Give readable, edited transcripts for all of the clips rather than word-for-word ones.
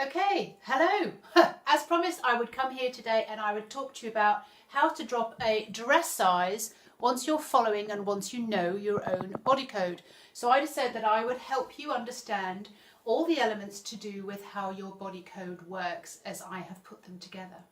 Okay, hello. As promised, I would come here today and I would talk to you about how to drop a dress size once you're following and once you know your own body code. So I just said that I would help you understand all the elements to do with how your body code works as I have put them together.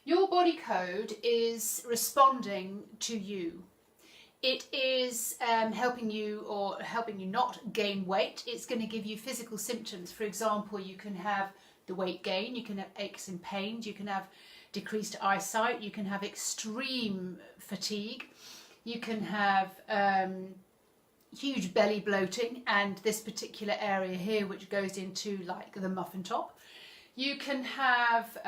Your body code is responding to you. It is helping you not gain weight. It's going to give you physical symptoms. For example, you can have the weight gain, you can have aches and pains, you can have decreased eyesight, you can have extreme fatigue, you can have huge belly bloating and this particular area here which goes into like the muffin top. You can have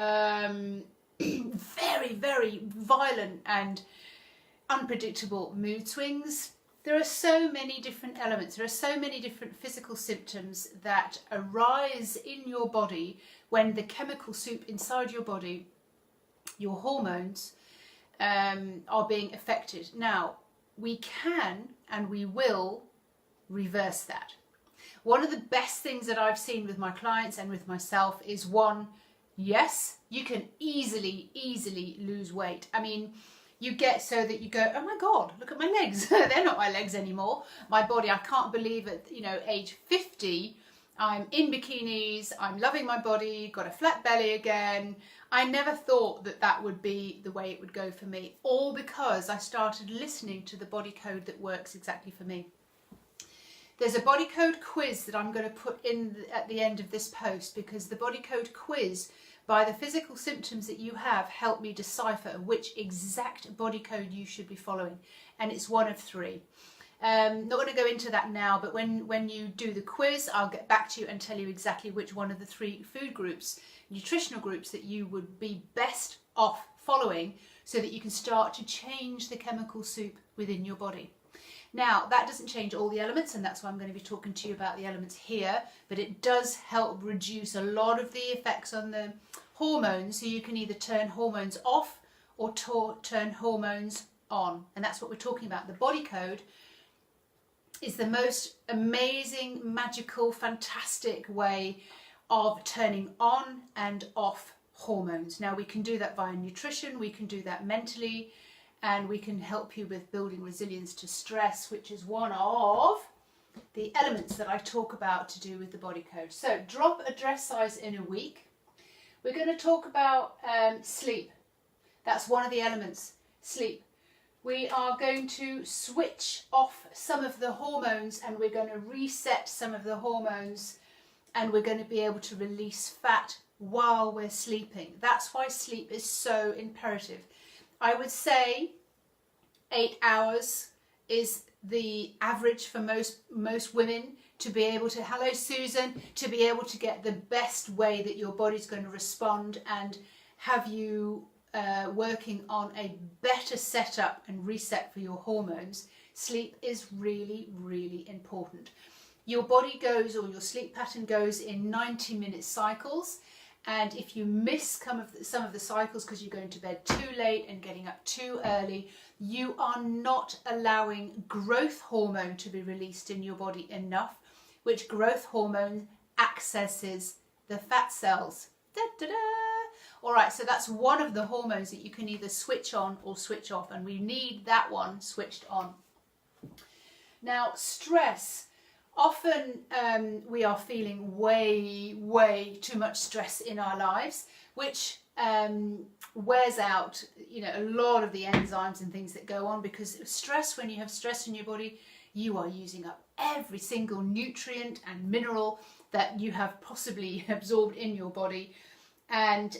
very, very violent and unpredictable mood swings. There are so many different elements, there are so many different physical symptoms that arise in your body when the chemical soup inside your body, your hormones, are being affected. Now, we can and we will reverse that. One of the best things that I've seen with my clients and with myself is one, yes, you can easily lose weight. I mean, you get so that you go, oh my God, look at my legs. They're not my legs anymore. My body, I can't believe at age 50, I'm in bikinis, I'm loving my body, got a flat belly again. I never thought that that would be the way it would go for me, all because I started listening to the body code that works exactly for me. There's a body code quiz that I'm going to put in at the end of this post, because the body code quiz, by the physical symptoms that you have, help me decipher which exact body code you should be following. And it's one of three. Not going to go into that now, but when you do the quiz, I'll get back to you and tell you exactly which one of the three food groups, nutritional groups, that you would be best off following so that you can start to change the chemical soup within your body. Now, that doesn't change all the elements, and that's why I'm going to be talking to you about the elements here, but it does help reduce a lot of the effects on the hormones, so you can either turn hormones off or turn hormones on, and that's what we're talking about. The body code is the most amazing, magical, fantastic way of turning on and off hormones. Now, we can do that via nutrition, we can do that mentally, and we can help you with building resilience to stress, which is one of the elements that I talk about to do with the body code. So, drop a dress size in a week. We're going to talk about sleep. That's one of the elements, sleep. We are going to switch off some of the hormones and we're going to reset some of the hormones, and we're going to be able to release fat while we're sleeping. That's why sleep is so imperative. I would say 8 hours is the average for most women to be able to, hello Susan, to be able to get the best way that your body's going to respond and have you working on a better setup and reset for your hormones. Sleep is really, really important. Your body goes, or your sleep pattern goes, in 90-minute cycles. And if you miss some of the cycles because you're going to bed too late and getting up too early, you are not allowing growth hormone to be released in your body enough, which growth hormone accesses the fat cells. Da, da, da. All right, so that's one of the hormones that you can either switch on or switch off, and we need that one switched on. Now, stress. Often we are feeling way too much stress in our lives, which wears out, a lot of the enzymes and things that go on, because stress, when you have stress in your body, you are using up every single nutrient and mineral that you have possibly absorbed in your body, and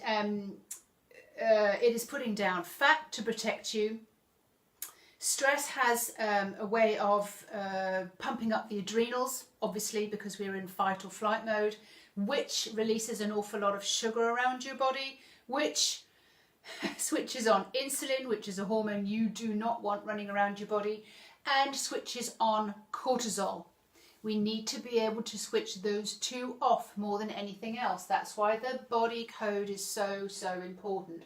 it is putting down fat to protect you. Stress has a way of pumping up the adrenals, obviously, because we're in fight or flight mode, which releases an awful lot of sugar around your body, which switches on insulin, which is a hormone you do not want running around your body, and switches on cortisol. We need to be able to switch those two off more than anything else. That's why the body code is so important.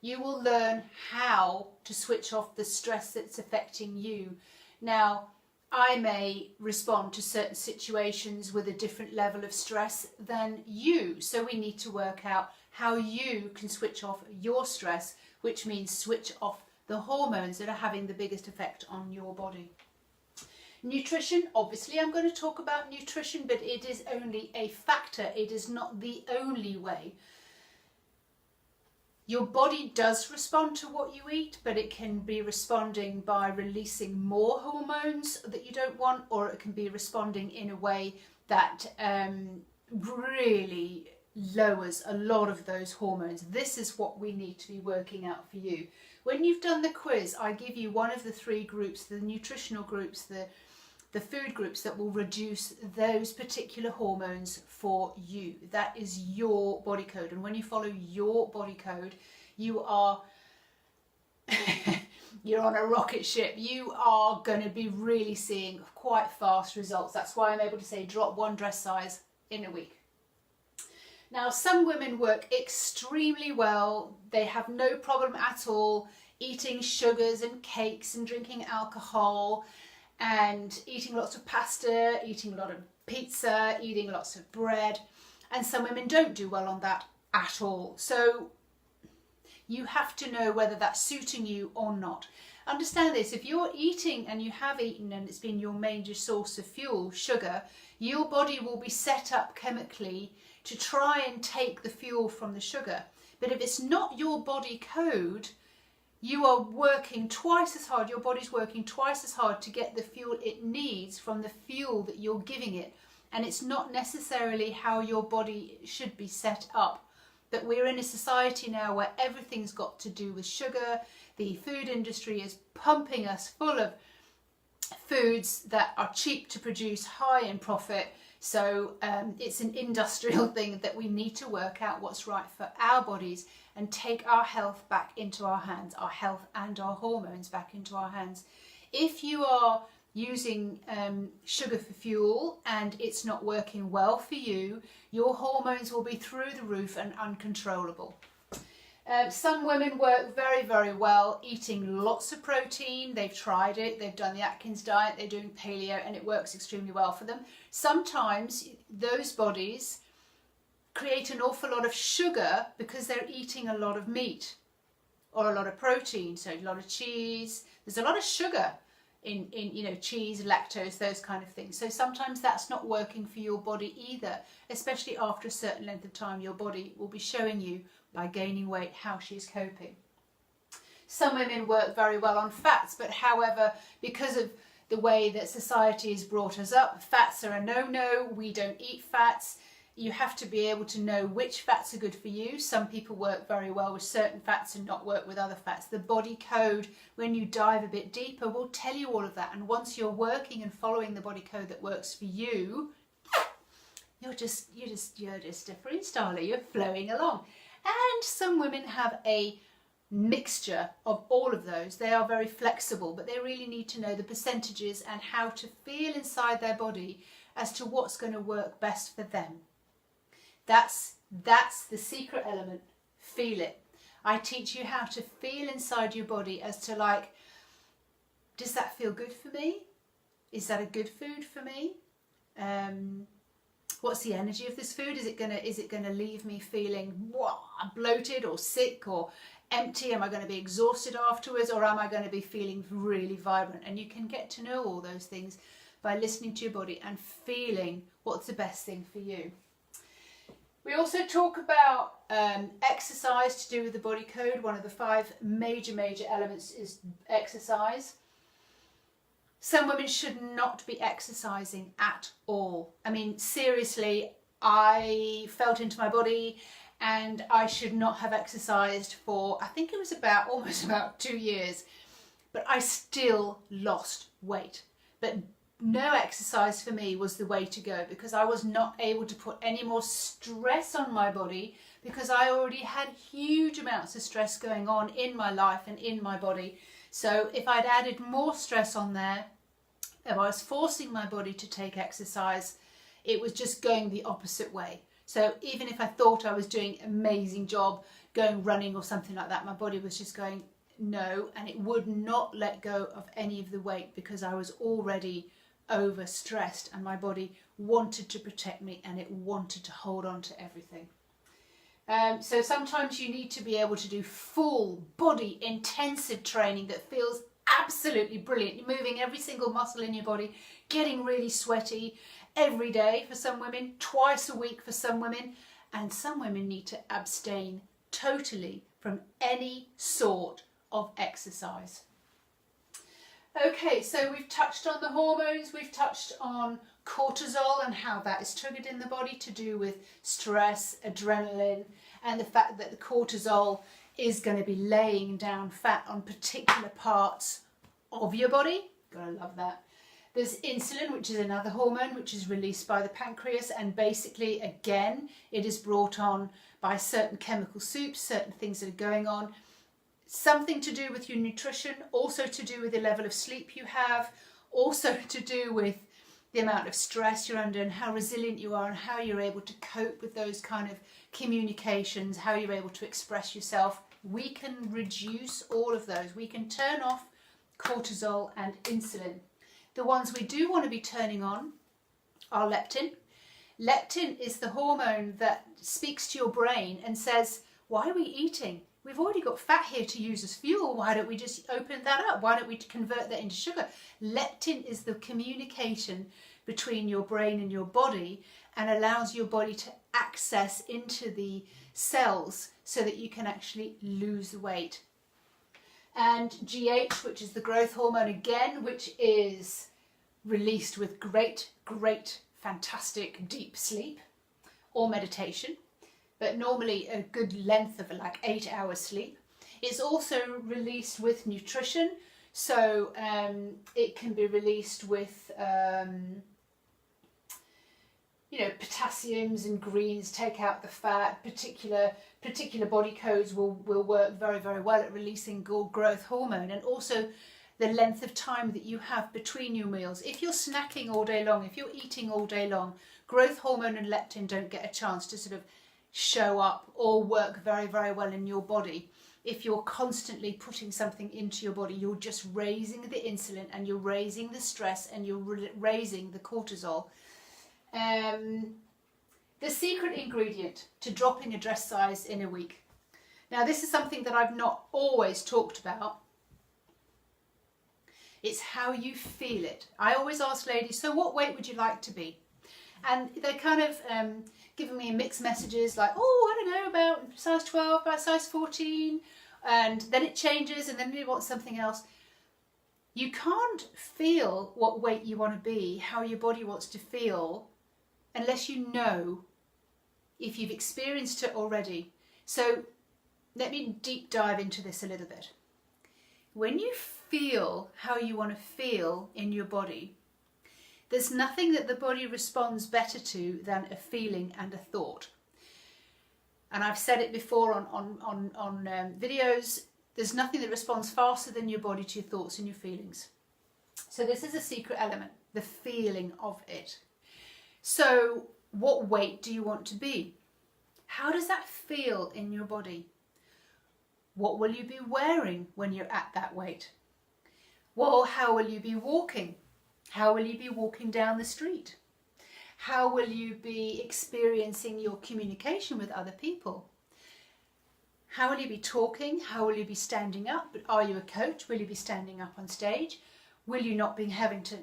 You will learn how to switch off the stress that's affecting you. Now, I may respond to certain situations with a different level of stress than you. So we need to work out how you can switch off your stress, which means switch off the hormones that are having the biggest effect on your body. Nutrition, obviously I'm going to talk about nutrition, but it is only a factor. It is not the only way. Your body does respond to what you eat, but it can be responding by releasing more hormones that you don't want, or it can be responding in a way that really lowers a lot of those hormones. This is what we need to be working out for you. When you've done the quiz, I give you one of the 3 groups, the nutritional groups, the food groups that will reduce those particular hormones for you. That is your body code. And when you follow your body code, you are you're on a rocket ship. You are going to be really seeing quite fast results. That's why I'm able to say drop 1 dress size in a week. Now, some women work extremely well. They have no problem at all eating sugars and cakes and drinking alcohol and eating lots of pasta, eating a lot of pizza, eating lots of bread. And some women don't do well on that at all. So you have to know whether that's suiting you or not. Understand this, if you're eating and you have eaten and it's been your major source of fuel, sugar, your body will be set up chemically to try and take the fuel from the sugar. But if it's not your body code, you are working twice as hard, your body's working twice as hard to get the fuel it needs from the fuel that you're giving it. And it's not necessarily how your body should be set up. But we're in a society now where everything's got to do with sugar. The food industry is pumping us full of foods that are cheap to produce, high in profit. So it's an industrial thing that we need to work out what's right for our bodies and take our health back into our hands, our health and our hormones back into our hands. If you are using sugar for fuel and it's not working well for you, your hormones will be through the roof and uncontrollable. Some women work very, very well eating lots of protein. They've tried it, they've done the Atkins diet, they're doing paleo, and it works extremely well for them. Sometimes those bodies create an awful lot of sugar because they're eating a lot of meat or a lot of protein, so a lot of cheese. There's a lot of sugar in cheese, lactose, those kind of things. So sometimes that's not working for your body either, especially after a certain length of time. Your body will be showing you by gaining weight how she's coping. Some women work very well on fats, but however, because of the way that society has brought us up, fats are a no-no. We don't eat fats. You have to be able to know which fats are good for you. Some people work very well with certain fats and not work with other fats. The body code, when you dive a bit deeper, will tell you all of that. And once you're working and following the body code that works for you, you're just a freestyler. You're flowing along. And some women have a mixture of all of those. They are very flexible, but they really need to know the percentages and how to feel inside their body as to what's going to work best for them. That's the secret element. Feel it. I teach you how to feel inside your body as to, like, does that feel good for me? Is that a good food for me? What's the energy of this food? Is it gonna leave me feeling bloated or sick or empty? Am I going to be exhausted afterwards, or am I going to be feeling really vibrant? And you can get to know all those things by listening to your body and feeling what's the best thing for you. We also talk about exercise to do with the body code. One of the 5 major elements is exercise. Some women should not be exercising at all. I mean, seriously, I felt into my body and I should not have exercised for, I think it was almost about 2 years, but I still lost weight. But no exercise for me was the way to go, because I was not able to put any more stress on my body, because I already had huge amounts of stress going on in my life and in my body. So if I'd added more stress on there, if I was forcing my body to take exercise, it was just going the opposite way. So even if I thought I was doing an amazing job going running or something like that, my body was just going no, and it would not let go of any of the weight because I was already overstressed and my body wanted to protect me and it wanted to hold on to everything. So sometimes you need to be able to do full body intensive training that feels absolutely brilliant. You're moving every single muscle in your body, getting really sweaty every day for some women, twice a week for some women, and some women need to abstain totally from any sort of exercise. Okay, so we've touched on the hormones, we've touched on cortisol and how that is triggered in the body to do with stress, adrenaline, and the fact that the cortisol is going to be laying down fat on particular parts of your body. Gotta love that. There's insulin, which is another hormone which is released by the pancreas, and basically again it is brought on by certain chemical soups, certain things that are going on. Something to do with your nutrition, also to do with the level of sleep you have, also to do with the amount of stress you're under and how resilient you are and how you're able to cope with those kind of communications, how you're able to express yourself. We can reduce all of those. We can turn off cortisol and insulin. The ones we do want to be turning on are leptin. Leptin is the hormone that speaks to your brain and says, why are we eating? We've already got fat here to use as fuel. Why don't we just open that up? Why don't we convert that into sugar? Leptin is the communication between your brain and your body and allows your body to access into the cells so that you can actually lose the weight. And GH, which is the growth hormone again, which is released with great, fantastic deep sleep or meditation, but normally a good length of like 8 hours sleep. It's also released with nutrition, so it can be released with potassiums and greens, take out the fat. Particular body codes will work very, very well at releasing growth hormone, and also the length of time that you have between your meals. If you're snacking all day long, if you're eating all day long, growth hormone and leptin don't get a chance to sort of show up or work very, very well in your body. If you're constantly putting something into your body, you're just raising the insulin and you're raising the stress and you're raising the cortisol. The secret ingredient to dropping a dress size in a week. Now, this is something that I've not always talked about. It's how you feel it. I always ask ladies, so what weight would you like to be? And they're kind of giving me mixed messages like, oh, I don't know, about size 12, about size 14, and then it changes and then they want something else. You can't feel what weight you want to be, how your body wants to feel, unless you know if you've experienced it already. So let me deep dive into this a little bit. When you feel how you want to feel in your body, there's nothing that the body responds better to than a feeling and a thought. And I've said it before on videos, there's nothing that responds faster than your body to your thoughts and your feelings. So this is a secret element, the feeling of it. So what weight do you want to be? How does that feel in your body? What will you be wearing when you're at that weight? Well, how will you be walking? How will you be walking down the street? How will you be experiencing your communication with other people? How will you be talking? How will you be standing up? Are you a coach? Will you be standing up on stage? Will you not be having to,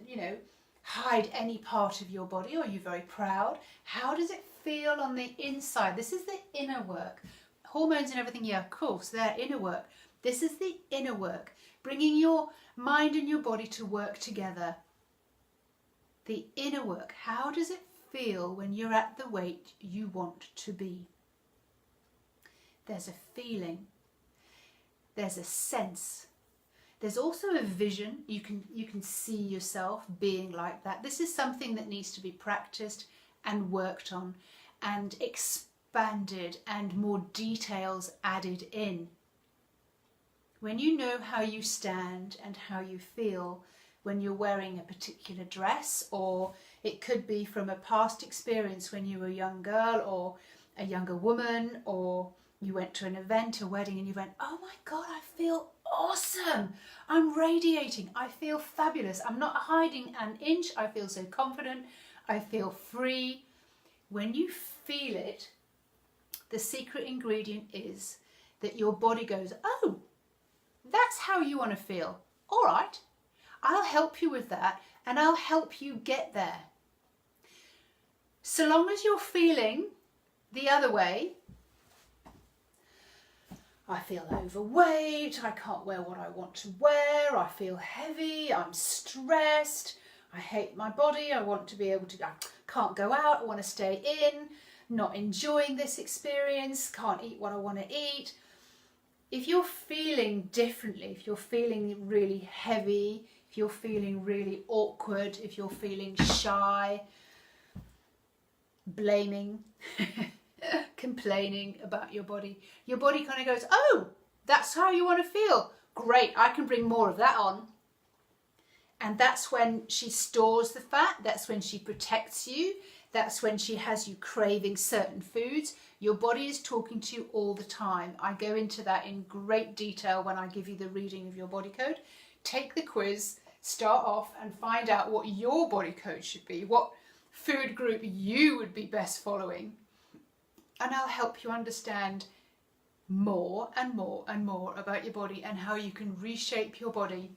hide any part of your body? Are you very proud? How does it feel on the inside? This is the inner work. Hormones and everything, yeah, of course, they're inner work. This is the inner work, bringing your mind and your body to work together. The inner work. How does it feel when you're at the weight you want to be? There's a feeling. There's a sense. There's also a vision. You can see yourself being like that. This is something that needs to be practiced and worked on and expanded and more details added in. When you know how you stand and how you feel when you're wearing a particular dress, or it could be from a past experience when you were a young girl or a younger woman, or you went to an event, a wedding, and you went, oh my God, I feel awesome. I'm radiating. I feel fabulous. I'm not hiding an inch. I feel so confident. I feel free. When you feel it, the secret ingredient is that your body goes, oh, that's how you want to feel. All right, I'll help you with that and I'll help you get there. So long as you're feeling the other way, I feel overweight, I can't wear what I want to wear, I feel heavy, I'm stressed, I hate my body, I want to be able to, I can't go out, I want to stay in, not enjoying this experience, can't eat what I want to eat. If you're feeling differently, if you're feeling really heavy, if you're feeling really awkward, if you're feeling shy, blaming, complaining about your body kind of goes, oh, that's how you want to feel. Great, I can bring more of that on. And that's when she stores the fat, that's when she protects you, that's when she has you craving certain foods. Your body is talking to you all the time. I go into that in great detail when I give you the reading of your body code. Take the quiz, start off and find out what your body code should be, what food group you would be best following. And I'll help you understand more and more and more about your body and how you can reshape your body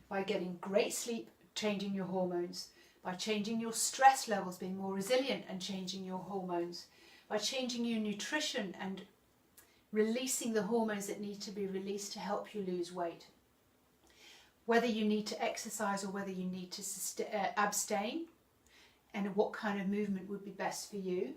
by getting great sleep, changing your hormones, by changing your stress levels, being more resilient and changing your hormones, by changing your nutrition and releasing the hormones that need to be released to help you lose weight. Whether you need to exercise or whether you need to abstain, and what kind of movement would be best for you,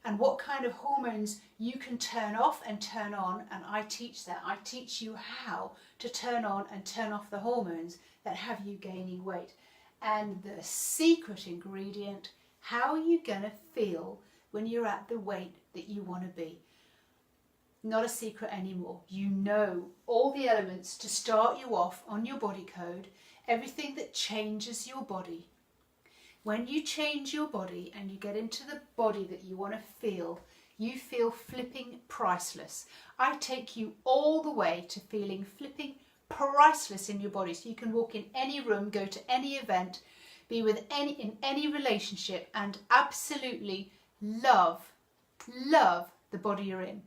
and what kind of hormones you can turn off and turn on, and I teach that. I teach you how to turn on and turn off the hormones that have you gaining weight. And the secret ingredient, how are you going to feel when you're at the weight that you want to be? Not a secret anymore. You know all the elements to start you off on your body code, everything that changes your body. When you change your body and you get into the body that you want to feel, you feel flipping priceless. I take you all the way to feeling flipping priceless in your body. So you can walk in any room, go to any event, be with in any relationship and absolutely love the body you're in.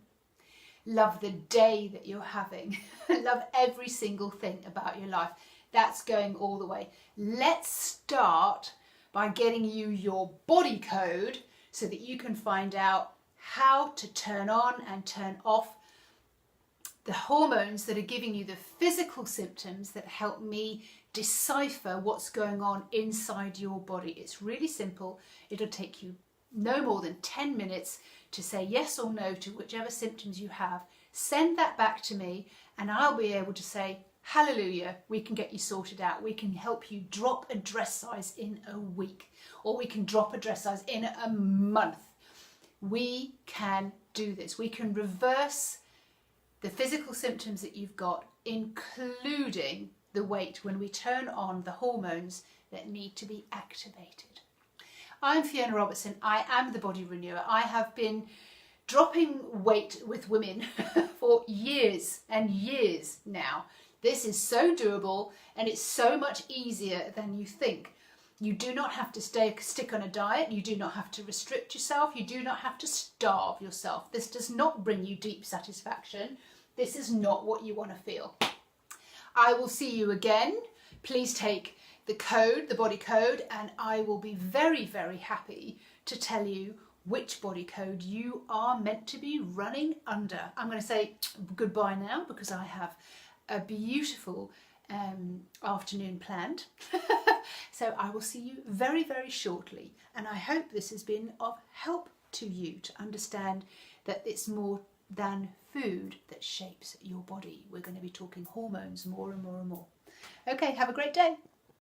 Love the day that you're having. Love every single thing about your life. That's going all the way. Let's start by getting you your body code so that you can find out how to turn on and turn off the hormones that are giving you the physical symptoms that help me decipher what's going on inside your body. It's really simple. It'll take you no more than 10 minutes to say yes or no to whichever symptoms you have. Send that back to me and I'll be able to say, hallelujah, we can get you sorted out. We can help you drop a dress size in a week, or we can drop a dress size in a month. We can do this. We can reverse the physical symptoms that you've got, including the weight, when we turn on the hormones that need to be activated. I'm Fiona Robertson. I am the Body Renewer. I have been dropping weight with women for years and years now. This is so doable and it's so much easier than you think. You do not have to stick on a diet. You do not have to restrict yourself. You do not have to starve yourself. This does not bring you deep satisfaction. This is not what you want to feel. I will see you again. Please take the code, the body code, and I will be very, very happy to tell you which body code you are meant to be running under. I'm going to say goodbye now because I have a beautiful afternoon planned. So I will see you very, very shortly. And I hope this has been of help to you to understand that it's more than food that shapes your body. We're going to be talking hormones more and more and more. Okay, have a great day.